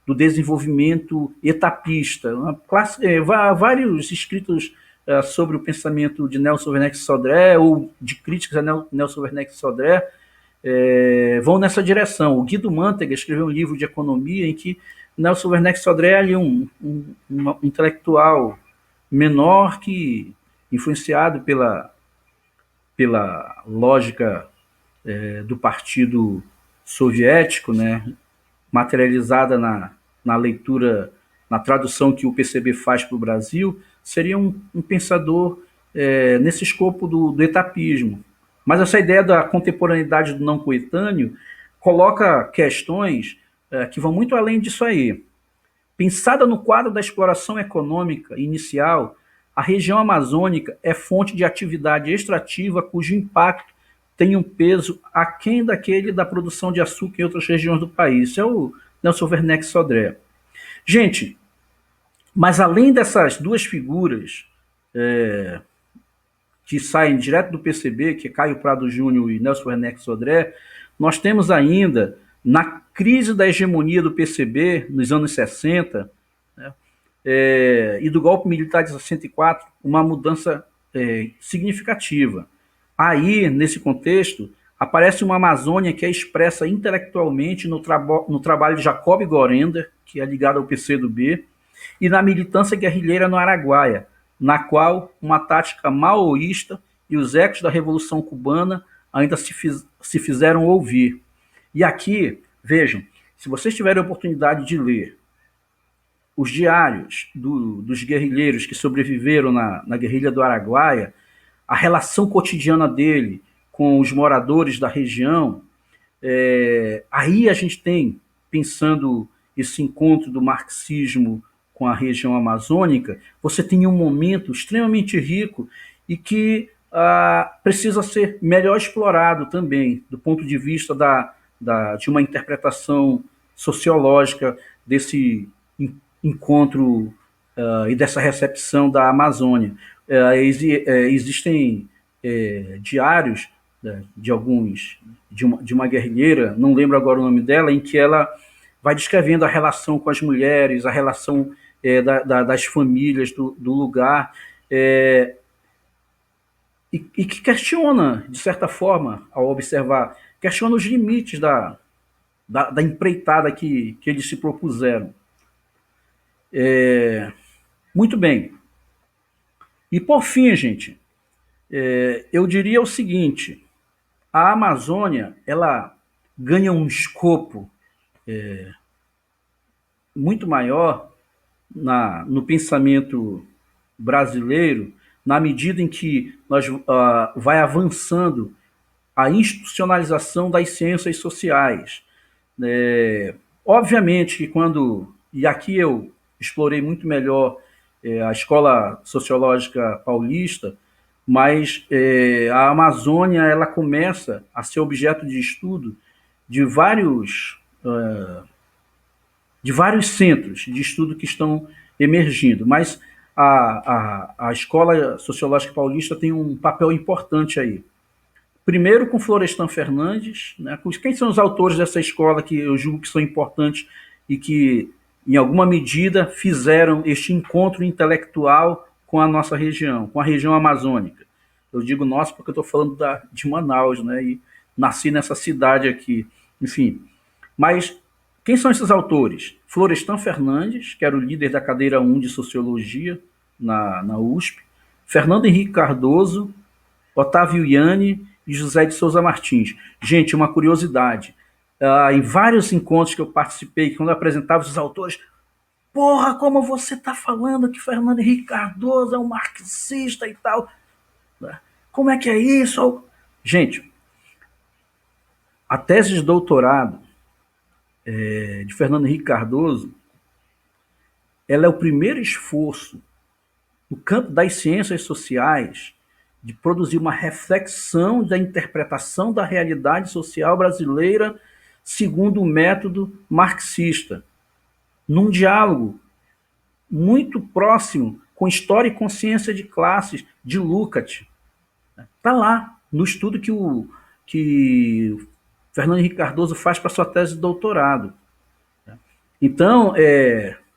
do desenvolvimento etapista. Vários escritos sobre o pensamento de Nelson Werneck Sodré ou de críticas a Nelson Werneck Sodré vão nessa direção. O Guido Mantega escreveu um livro de economia em que Nelson Werneck Sodré é ali um intelectual menor que, influenciado pela lógica do Partido Soviético, né, materializada na leitura, na tradução que o PCB faz para o Brasil, seria um pensador nesse escopo do etapismo. Mas essa ideia da contemporaneidade do não coetâneo coloca questões que vão muito além disso aí. Pensada no quadro da exploração econômica inicial, a região amazônica é fonte de atividade extrativa cujo impacto tem um peso aquém daquele da produção de açúcar em outras regiões do país. Isso é o Nelson Werneck Sodré. Gente, mas além dessas duas figuras que saem direto do PCB, que é Caio Prado Júnior e Nelson Werneck Sodré, nós temos ainda, na crise da hegemonia do PCB, nos anos 60, né, e do golpe militar de 64, uma mudança significativa. Aí, nesse contexto, aparece uma Amazônia que é expressa intelectualmente no trabalho de Jacob Gorender, que é ligado ao PCdoB, e na militância guerrilheira no Araguaia, na qual uma tática maoísta e os ecos da Revolução Cubana ainda se fizeram ouvir. E aqui, vejam, se vocês tiverem a oportunidade de ler os diários dos guerrilheiros que sobreviveram na guerrilha do Araguaia, a relação cotidiana dele com os moradores da região, aí a gente tem, pensando esse encontro do marxismo com a região amazônica, você tem um momento extremamente rico e que precisa ser melhor explorado também, do ponto de vista de uma interpretação sociológica desse encontro e dessa recepção da Amazônia. Existem diários de uma guerrilheira, não lembro agora o nome dela, em que ela vai descrevendo a relação com as mulheres, a relação das famílias do lugar, e que questiona, de certa forma, ao observar, questiona os limites da empreitada que eles se propuseram. Muito bem. E por fim, gente, eu diria o seguinte: a Amazônia, ela ganha um escopo muito maior no pensamento brasileiro, na medida em que vai avançando a institucionalização das ciências sociais. Obviamente que e aqui eu explorei muito melhor a Escola Sociológica Paulista, mas a Amazônia ela começa a ser objeto de estudo de vários centros de estudo que estão emergindo, mas a Escola Sociológica Paulista tem um papel importante aí. Primeiro com Florestan Fernandes, né? Quem são os autores dessa escola que eu julgo que são importantes e que, em alguma medida, fizeram este encontro intelectual com a nossa região, com a região amazônica. Eu digo nossa porque eu estou falando de Manaus, né? E nasci nessa cidade aqui, enfim. Mas quem são esses autores? Florestan Fernandes, que era o líder da cadeira 1 de Sociologia na USP, Fernando Henrique Cardoso, Otávio Ianni e José de Souza Martins. Gente, uma curiosidade. Em vários encontros que eu participei, quando eu apresentava os autores, porra, como você está falando que Fernando Henrique Cardoso é um marxista e tal. Como é que é isso? Gente, a tese de doutorado de Fernando Henrique Cardoso, ela é o primeiro esforço no campo das ciências sociais de produzir uma reflexão da interpretação da realidade social brasileira segundo o método marxista, num diálogo muito próximo com História e Consciência de Classes, de Lukács. Está lá, no estudo que Fernando Henrique Cardoso faz para sua tese de doutorado. Então,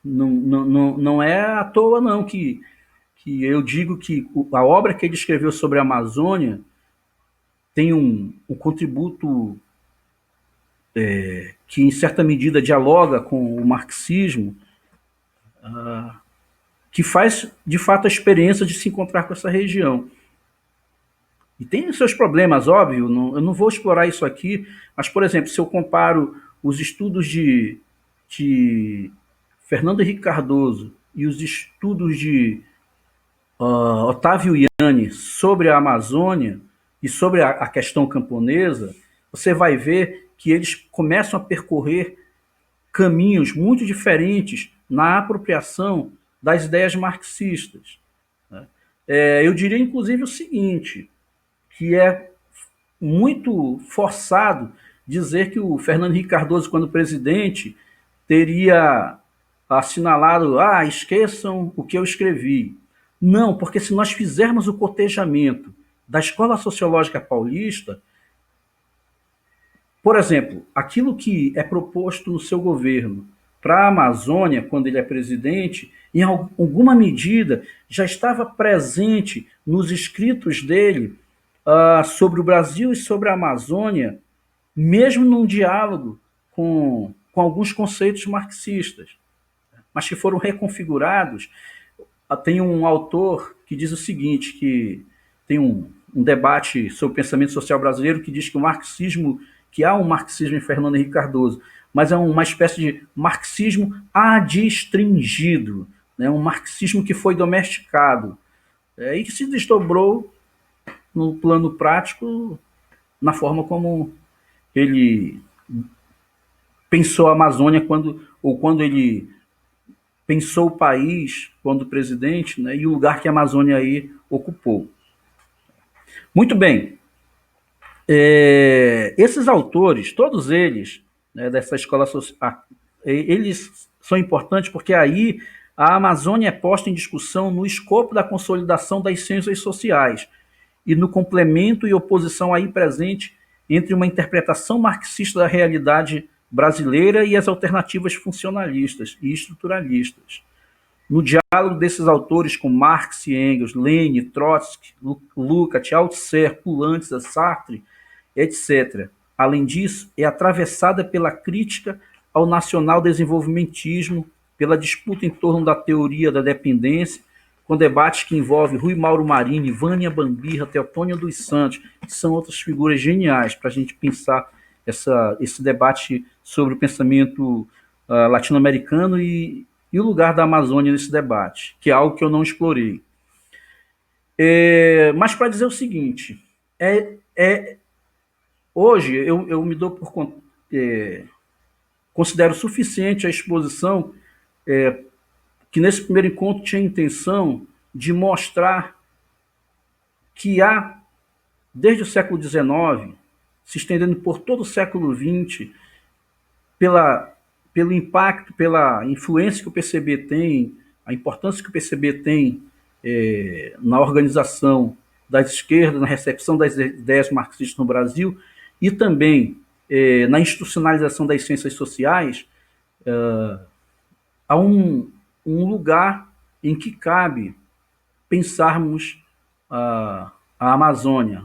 não é à toa não que eu digo que a obra que ele escreveu sobre a Amazônia tem um contributo que, em certa medida, dialoga com o marxismo, que faz, de fato, a experiência de se encontrar com essa região. E tem seus problemas, óbvio, eu não vou explorar isso aqui, mas, por exemplo, se eu comparo os estudos de Fernando Henrique Cardoso e os estudos de Otávio Ianni sobre a Amazônia e sobre a questão camponesa, você vai ver que eles começam a percorrer caminhos muito diferentes na apropriação das ideias marxistas. Eu diria, inclusive, o seguinte, que é muito forçado dizer que o Fernando Henrique Cardoso, quando presidente, teria assinalado, esqueçam o que eu escrevi. Não, porque se nós fizermos o cotejamento da Escola Sociológica Paulista, por exemplo, aquilo que é proposto no seu governo para a Amazônia, quando ele é presidente, em alguma medida já estava presente nos escritos dele sobre o Brasil e sobre a Amazônia, mesmo num diálogo com alguns conceitos marxistas, mas que foram reconfigurados. Tem um autor que diz o seguinte, que tem um debate sobre o pensamento social brasileiro que diz que que há um marxismo em Fernando Henrique Cardoso, mas é uma espécie de marxismo adstringido, né? Um marxismo que foi domesticado, e que se desdobrou no plano prático na forma como ele pensou a Amazônia quando ele pensou o país quando presidente, né, e o lugar que a Amazônia aí ocupou. Muito bem. Esses autores, todos eles, né, dessa escola social, eles são importantes porque aí a Amazônia é posta em discussão no escopo da consolidação das ciências sociais e no complemento e oposição aí presente entre uma interpretação marxista da realidade brasileira e as alternativas funcionalistas e estruturalistas. No diálogo desses autores com Marx e Engels, Lenin, Trotsky, Lukács, Althusser, Poulantzas, Sartre, etc. Além disso, é atravessada pela crítica ao nacional-desenvolvimentismo, pela disputa em torno da teoria da dependência, com debates que envolvem Rui Mauro Marini, Vânia Bambirra, Teotônio dos Santos, que são outras figuras geniais para a gente pensar esse debate sobre o pensamento latino-americano e o lugar da Amazônia nesse debate, que é algo que eu não explorei. Mas para dizer o seguinte, hoje eu me dou por considero suficiente a exposição que nesse primeiro encontro tinha a intenção de mostrar que há, desde o século XIX, se estendendo por todo o século XX, pelo impacto, pela influência que o PCB tem, a importância que o PCB tem na organização das esquerdas, na recepção das ideias marxistas no Brasil e também na institucionalização das ciências sociais, há um lugar em que cabe pensarmos a Amazônia,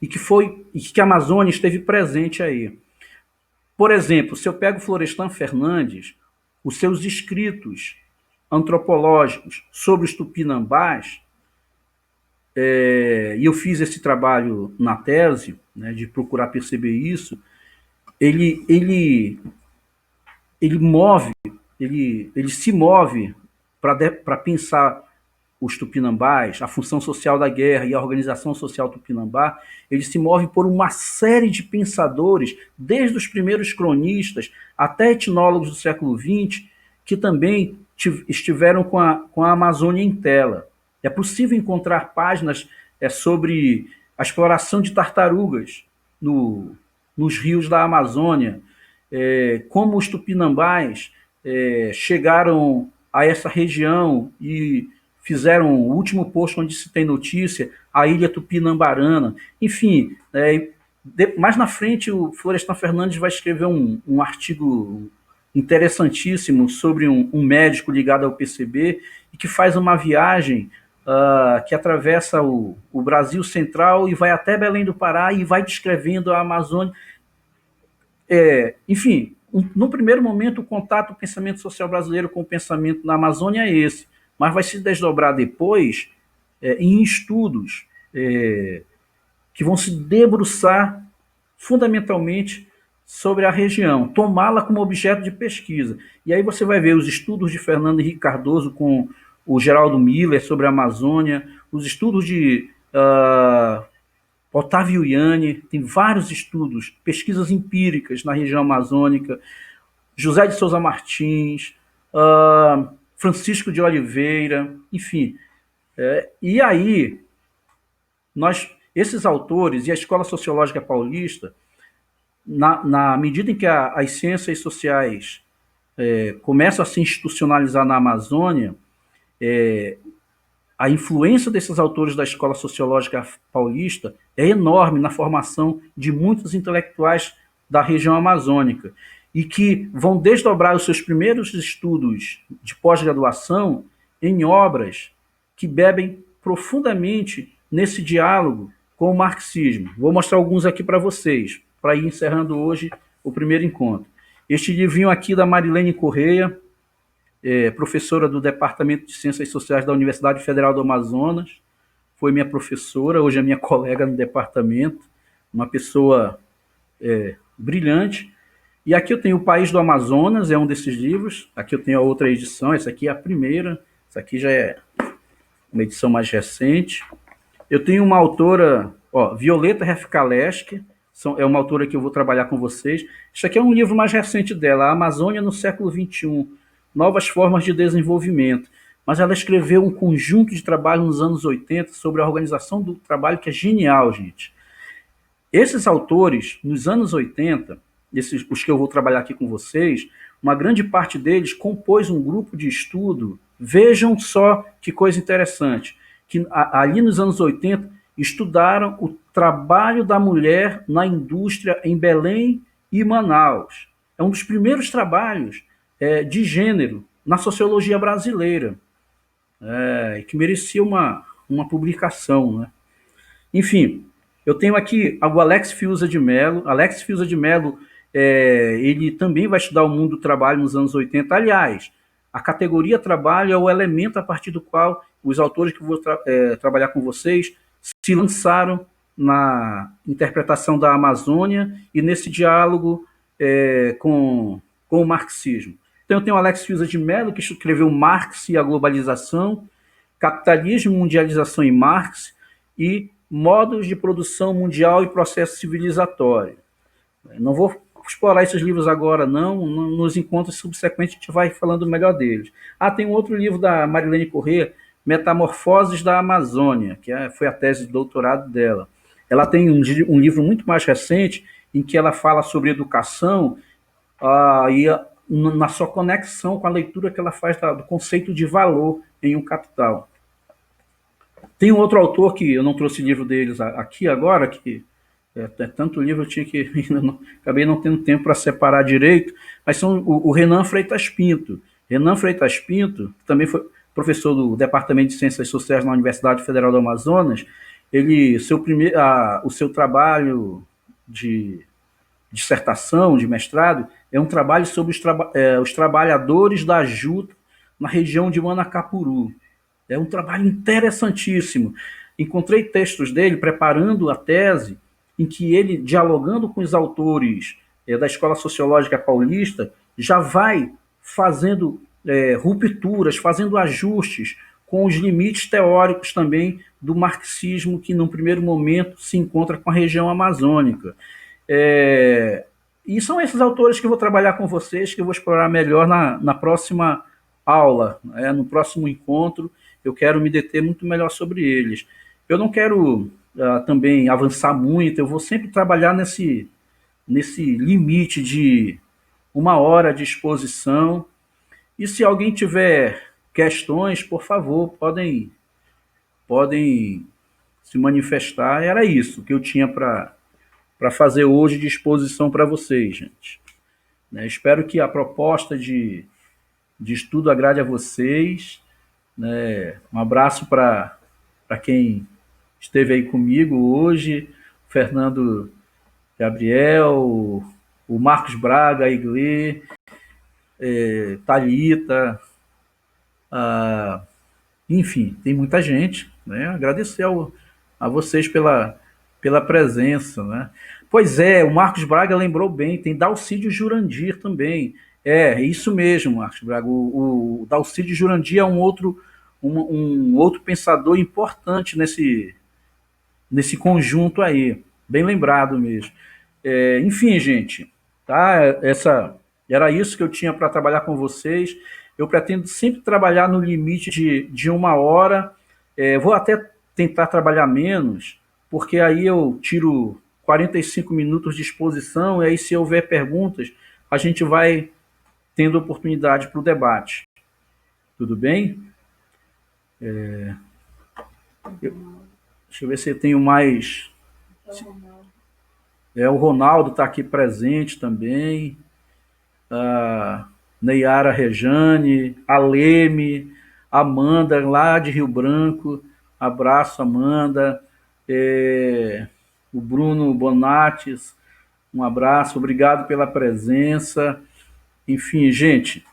e que a Amazônia esteve presente aí. Por exemplo, se eu pego Florestan Fernandes, os seus escritos antropológicos sobre os tupinambás, e eu fiz esse trabalho na tese, né, de procurar perceber isso, ele se move para pensar os tupinambás, a função social da guerra e a organização social tupinambá, ele se move por uma série de pensadores, desde os primeiros cronistas até etnólogos do século XX, que também estiveram com a Amazônia em tela. É possível encontrar páginas sobre a exploração de tartarugas nos rios da Amazônia, como os tupinambás chegaram a essa região e fizeram o último posto onde se tem notícia, a ilha Tupinambarana. Enfim, mais na frente o Florestan Fernandes vai escrever um artigo interessantíssimo sobre um médico ligado ao PCB e que faz uma viagem que atravessa o Brasil Central e vai até Belém do Pará e vai descrevendo a Amazônia. Enfim, no primeiro momento, o contato do pensamento social brasileiro com o pensamento na Amazônia é esse, mas vai se desdobrar depois em estudos que vão se debruçar fundamentalmente sobre a região, tomá-la como objeto de pesquisa. E aí você vai ver os estudos de Fernando Henrique Cardoso com o Geraldo Miller sobre a Amazônia, os estudos de Otávio Ianni, tem vários estudos, pesquisas empíricas na região amazônica, José de Souza Martins, Francisco de Oliveira, enfim. E aí, esses autores e a Escola Sociológica Paulista, na medida em que as ciências sociais começam a se institucionalizar na Amazônia, a influência desses autores da Escola Sociológica Paulista é enorme na formação de muitos intelectuais da região amazônica e que vão desdobrar os seus primeiros estudos de pós-graduação em obras que bebem profundamente nesse diálogo com o marxismo. Vou mostrar alguns aqui para vocês, para ir encerrando hoje o primeiro encontro. Este livrinho aqui da Marilene Correia, professora do Departamento de Ciências Sociais da Universidade Federal do Amazonas, foi minha professora, hoje é minha colega no departamento, uma pessoa brilhante. E aqui eu tenho O País do Amazonas, é um desses livros. Aqui eu tenho a outra edição, essa aqui é a primeira, essa aqui já é uma edição mais recente. Eu tenho uma autora, Violeta Refcaleschi, é uma autora que eu vou trabalhar com vocês. Isso aqui é um livro mais recente dela, A Amazônia no século XXI, Novas Formas de Desenvolvimento. Mas ela escreveu um conjunto de trabalho nos anos 80 sobre a organização do trabalho, que é genial, gente. Esses autores, nos anos 80, os que eu vou trabalhar aqui com vocês, uma grande parte deles compôs um grupo de estudo. Vejam só que coisa interessante, que ali nos anos 80 estudaram o trabalho da mulher na indústria em Belém e Manaus. É um dos primeiros trabalhos de gênero na sociologia brasileira, que merecia uma publicação, né? Enfim, eu tenho aqui o Alex Fiuza de Mello. Alex Fiuza de Mello, ele também vai estudar o mundo do trabalho nos anos 80. Aliás, a categoria trabalho é o elemento a partir do qual os autores que eu vou trabalhar com vocês se lançaram na interpretação da Amazônia e nesse diálogo com o marxismo. Então eu tenho o Alex Fiuza de Mello, que escreveu Marx e a Globalização, Capitalismo, Mundialização e Marx, e Modos de Produção Mundial e Processo Civilizatório. Não vou explorar esses livros agora, não. Nos encontros subsequentes a gente vai falando melhor deles. Tem um outro livro da Marilene Corrêa, Metamorfoses da Amazônia, que foi a tese de doutorado dela. Ela tem um livro muito mais recente, em que ela fala sobre educação e na sua conexão com a leitura que ela faz do conceito de valor em um capital. Tem um outro autor que eu não trouxe livro deles aqui agora, que tanto livro eu tinha que acabei não tendo tempo para separar direito, mas são o Renan Freitas Pinto. Renan Freitas Pinto, que também foi professor do Departamento de Ciências Sociais na Universidade Federal do Amazonas. O seu trabalho de dissertação, de mestrado, é um trabalho sobre os trabalhadores da juta na região de Manacapuru. É um trabalho interessantíssimo. Encontrei textos dele preparando a tese, em que ele, dialogando com os autores da Escola Sociológica Paulista, já vai fazendo rupturas, fazendo ajustes com os limites teóricos também do marxismo, que num primeiro momento se encontra com a região amazônica. E são esses autores que eu vou trabalhar com vocês, que eu vou explorar melhor na próxima aula, no próximo encontro. Eu quero me deter muito melhor sobre eles. Eu não quero também avançar muito, eu vou sempre trabalhar nesse limite de 1 hora de exposição. E se alguém tiver questões, por favor, podem se manifestar. Era isso que eu tinha para fazer hoje de exposição para vocês, gente. Espero que a proposta de estudo agrade a vocês. Um abraço para quem esteve aí comigo hoje, o Fernando Gabriel, o Marcos Braga, a Iglê, Thalita, enfim, tem muita gente, né? Agradecer a vocês pela presença, né? Pois o Marcos Braga lembrou bem, tem Dalcídio Jurandir também. Isso mesmo, Marcos Braga. O Dalcídio Jurandir é um outro pensador importante nesse conjunto aí. Bem lembrado mesmo. Enfim, gente, tá? Era isso que eu tinha para trabalhar com vocês. Eu pretendo sempre trabalhar no limite de 1 hora. Vou até tentar trabalhar menos, porque aí eu tiro 45 minutos de exposição, e aí, se houver perguntas, a gente vai tendo oportunidade para o debate. Tudo bem? Deixa eu ver se eu tenho mais. O Ronaldo está aqui presente também. Neyara Rejane, a Leme, Amanda, lá de Rio Branco. Abraço, Amanda. O Bruno Bonates, um abraço, obrigado pela presença. Enfim, gente,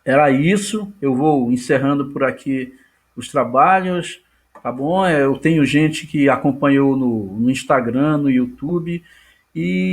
era isso. Eu vou encerrando por aqui os trabalhos, tá bom? Eu tenho gente que acompanhou no Instagram, no YouTube, e